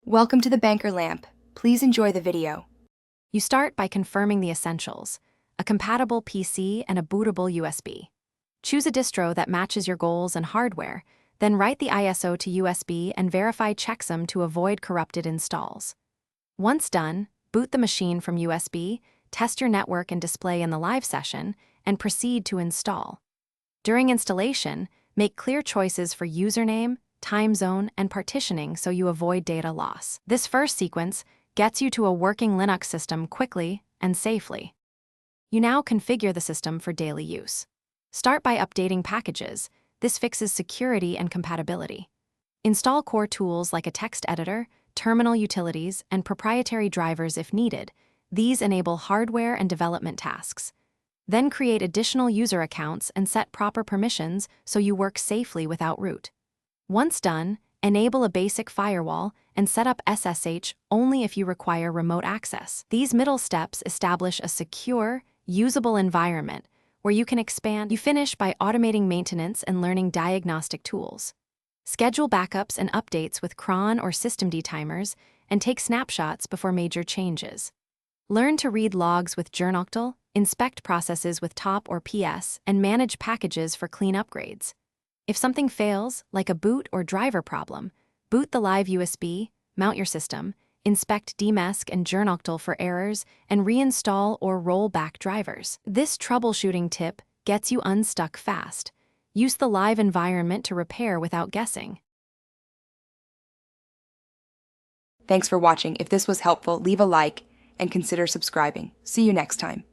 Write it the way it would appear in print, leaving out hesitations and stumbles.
Welcome to the Banker Lamp. Please enjoy the video. You start by confirming the essentials: a compatible PC and a bootable USB. Choose a distro that matches your goals and hardware, then write the ISO to USB and verify checksum to avoid corrupted installs. Once done, boot the machine from USB, test your network and display in the live session, and proceed to install. During installation, make clear choices for username, time zone, and partitioning so you avoid data loss. This first sequence gets you to a working Linux system quickly and safely. You now configure the system for daily use. Start by updating packages. This fixes security and compatibility. Install core tools like a text editor, terminal utilities, and proprietary drivers if needed. These enable hardware and development tasks. Then create additional user accounts and set proper permissions so you work safely without root. Once done, enable a basic firewall and set up SSH only if you require remote access. These middle steps establish a secure, usable environment where you can expand. You finish by automating maintenance and learning diagnostic tools. Schedule backups and updates with cron or systemd timers and take snapshots before major changes. Learn to read logs with journoctl, inspect processes with top or PS, and manage packages for clean upgrades. If something fails, like a boot or driver problem, boot the live USB, mount your system, inspect dmesc and journoctl for errors, and reinstall or roll back drivers. This troubleshooting tip gets you unstuck fast. Use the live environment to repair without guessing. Thanks for watching. If this was helpful, leave a like and consider subscribing. See you next time.